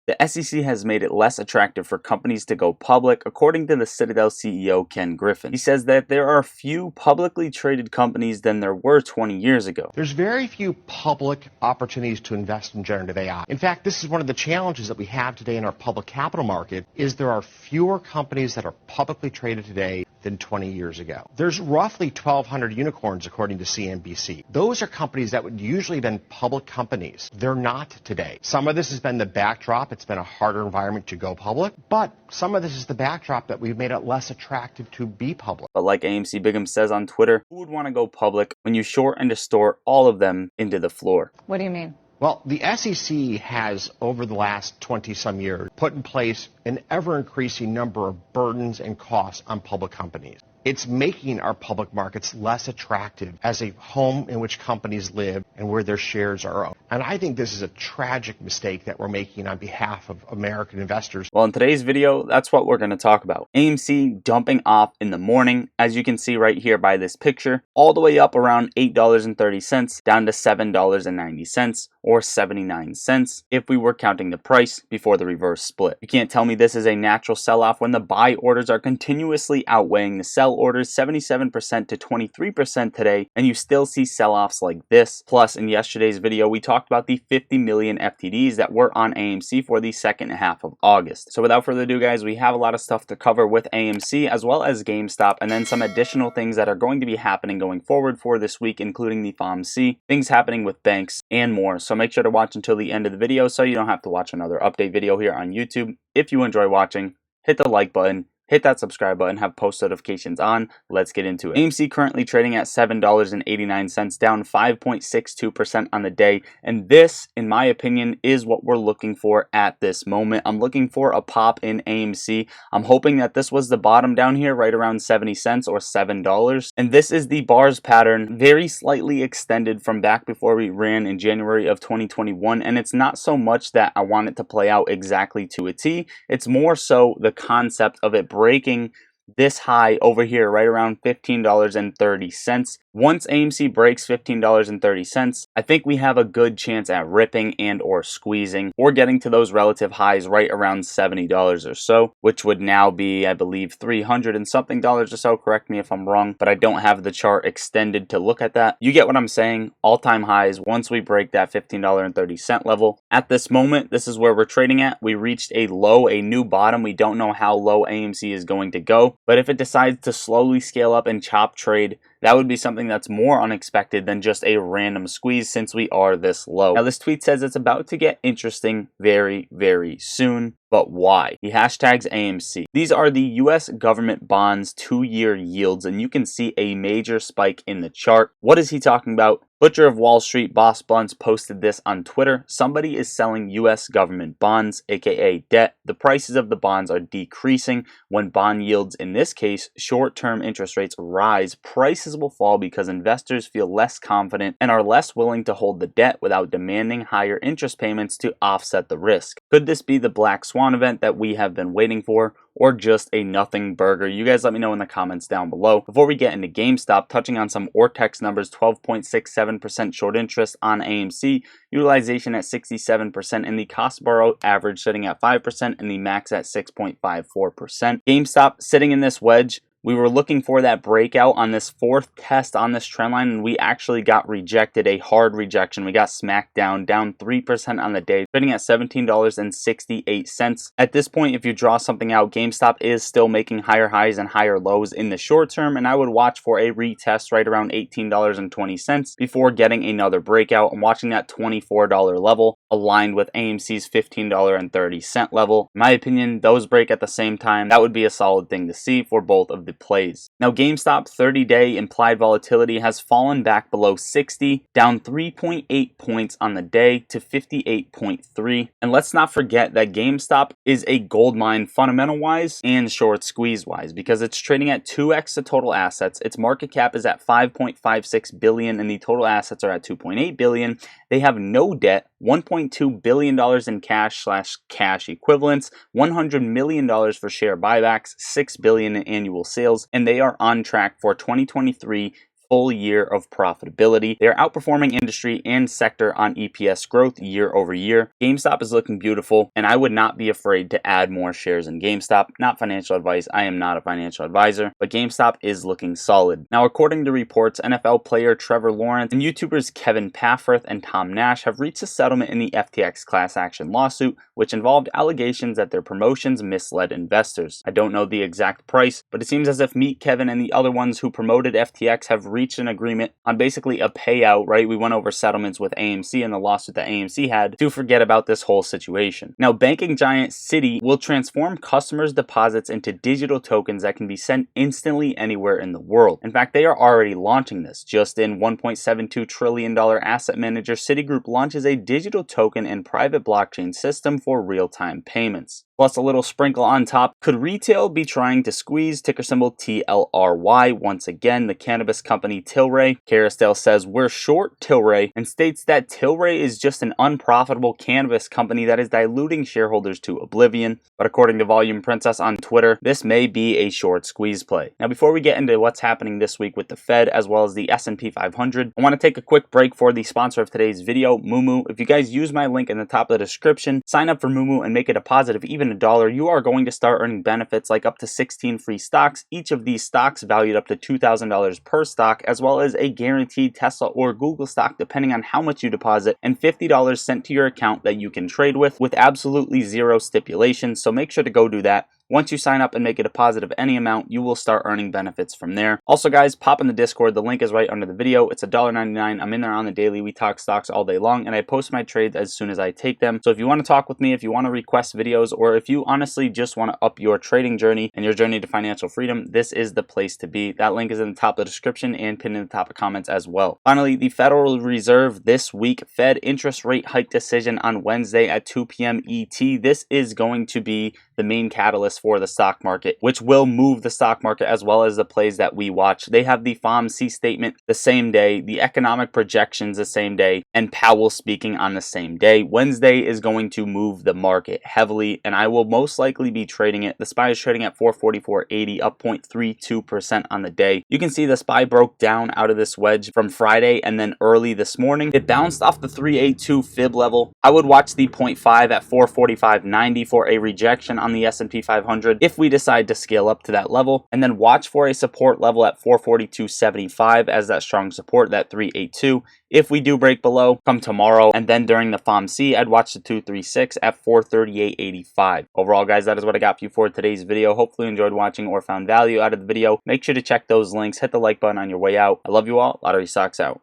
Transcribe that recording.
The SEC has made it less attractive for companies to go public, according to the CITADEL CEO Ken Griffin. He says that there are few publicly traded companies than there were 20 years ago. There's very few public opportunities to invest in generative AI. In fact, this is one of the challenges that we have today in our public capital market, is there are fewer companies that are publicly traded today than 20 years ago. There's roughly 1,200 unicorns according to CNBC. Those are companies that would usually have been public companies. They're not today. Some of this has been the backdrop. It's been a harder environment to go public, but some of this is the backdrop that we've made it less attractive to be public. But like AMC Bigum says on Twitter, who would want to go public when you short and distort all of them into the floor? What do you mean? Well, the SEC has, over the last 20-some years, put in place an ever-increasing number of burdens and costs on public companies. It's making our public markets less attractive as a home in which companies live and where their shares are owned. And I think this is a tragic mistake that we're making on behalf of American investors. Well, in today's video, that's what we're going to talk about. AMC dumping off in the morning, as you can see right here by this picture, all the way up around $8.30 down to $7.90 or 79 cents if we were counting the price before the reverse split. You can't tell me this is a natural sell-off when the buy orders are continuously outweighing the sell orders 77% to 23% today, and you still see sell-offs like this. Plus, in yesterday's video, we talked about the 50 million FTDs that were on AMC for the second half of August. So without further ado, guys, we have a lot of stuff to cover with AMC as well as GameStop, and then some additional things that are going to be happening going forward for this week, including the FOMC, things happening with banks, and more. So make sure to watch until the end of the video so you don't have to watch another update video here on YouTube. If you enjoy watching, hit the like button, hit that subscribe button, have post notifications on. Let's get into it. AMC currently trading at $7.89, down 5.62% on the day. And this, in my opinion, is what we're looking for at this moment. I'm looking for a pop in AMC. I'm hoping that this was the bottom down here, right around 70 cents or $7. And this is the bars pattern, very slightly extended from back before we ran in January of 2021. And it's not so much that I want it to play out exactly to a T. It's more so the concept of it breaking this high over here right around $15.30. Once AMC breaks $15.30, I think we have a good chance at ripping and or squeezing or getting to those relative highs right around $70 or so, which would now be, I believe, $300 and something or so. Correct me if I'm wrong, but I don't have the chart extended to look at that. You get what I'm saying? All-time highs once we break that $15.30 level. At this moment, this is where we're trading at. We reached a low, a new bottom. We don't know how low AMC is going to go, but if it decides to slowly scale up and chop trade, that would be something that's more unexpected than just a random squeeze since we are this low. Now, this tweet says it's about to get interesting very, very soon. But why? He hashtags AMC. These are the US government bonds 2-year yields, and you can see a major spike in the chart. What is he talking about? Butcher of Wall Street, Boss Blunts, posted this on Twitter. Somebody is selling US government bonds, aka debt. The prices of the bonds are decreasing. When bond yields, in this case, short-term interest rates rise, prices will fall because investors feel less confident and are less willing to hold the debt without demanding higher interest payments to offset the risk. Could this be the black swan event that we have been waiting for, or just a nothing burger? You guys let me know in the comments down below. Before we get into GameStop, touching on some Ortex numbers, 12.67% short interest on AMC, utilization at 67%, and the cost to borrow average sitting at 5%, and the max at 6.54%. GameStop sitting in this wedge. We were looking for that breakout on this fourth test on this trend line, and we actually got rejected, a hard rejection. We got smacked down 3% on the day, trading at $17.68. At this point, if you draw something out, GameStop is still making higher highs and higher lows in the short term, and I would watch for a retest right around $18.20 before getting another breakout. I'm watching that $24 level aligned with AMC's $15.30 level. In my opinion, those break at the same time. That would be a solid thing to see for both of the plays. Now, GameStop 30-day implied volatility has fallen back below 60, down 3.8 points on the day to 58.3. And let's not forget that GameStop is a gold mine fundamental-wise and short squeeze-wise, because it's trading at 2x the total assets. Its market cap is at $5.56 billion, and the total assets are at $2.8 billion. They have no debt, $1.2 billion in cash/cash equivalents, $100 million for share buybacks, $6 billion in annual sales, and they are on track for 2023 full year of profitability. They are outperforming industry and sector on EPS growth year over year. GameStop is looking beautiful, and I would not be afraid to add more shares in GameStop. Not financial advice. I am not a financial advisor, but GameStop is looking solid. Now, according to reports, NFL player Trevor Lawrence and YouTubers Kevin Pafford and Tom Nash have reached a settlement in the FTX class action lawsuit, which involved allegations that their promotions misled investors. I don't know the exact price, but it seems as if Meet Kevin and the other ones who promoted FTX have reached an agreement on basically a payout, right? We went over settlements with AMC and the lawsuit that AMC had to forget about this whole situation. Now, banking giant Citi will transform customers' deposits into digital tokens that can be sent instantly anywhere in the world. In fact, they are already launching this. Just in $1.72 trillion asset manager, Citigroup launches a digital token and private blockchain system for real-time payments. Plus a little sprinkle on top. Could retail be trying to squeeze ticker symbol TLRY once again? The cannabis company TLRY. Carousel says we're short TLRY and states that TLRY is just an unprofitable cannabis company that is diluting shareholders to oblivion. But according to Volume Princess on Twitter, this may be a short squeeze play. Now, before we get into what's happening this week with the Fed as well as the S&P 500, I want to take a quick break for the sponsor of today's video, MooMoo. If you guys use my link in the top of the description, sign up for MooMoo and make it a positive even $1, you are going to start earning benefits like up to 16 free stocks, each of these stocks valued up to $2,000 per stock, as well as a guaranteed Tesla or Google stock depending on how much you deposit, and $50 sent to your account that you can trade with absolutely zero stipulations. So make sure to go do that. Once you sign up and make a deposit of any amount, you will start earning benefits from there. Also, guys, pop in the Discord. The link is right under the video. It's $1.99. I'm in there on the daily. We talk stocks all day long, and I post my trades as soon as I take them. So if you want to talk with me, if you want to request videos, or if you honestly just want to up your trading journey and your journey to financial freedom, this is the place to be. That link is in the top of the description and pinned in the top of comments as well. Finally, the Federal Reserve this week, Fed interest rate hike decision on Wednesday at 2 p.m. ET. This is going to be the main catalyst for the stock market, which will move the stock market as well as the plays that we watch. They have the FOMC statement the same day, the economic projections the same day, and Powell speaking on the same day. Wednesday is going to move the market heavily, and I will most likely be trading it. The SPY is trading at 444.80, up 0.32% on the day. You can see the SPY broke down out of this wedge from Friday and then early this morning. It bounced off the 382 fib level. I would watch the 0.5 at 445.90 for a rejection on the S&P 500 if we decide to scale up to that level, and then watch for a support level at 442.75 as that strong support, that 382. If we do break below, come tomorrow, and then during the FOMC, I'd watch the 236 at 438.85. Overall, guys, that is what I got for you for today's video. Hopefully you enjoyed watching or found value out of the video. Make sure to check those links. Hit the like button on your way out. I love you all. Lottery Stocks out.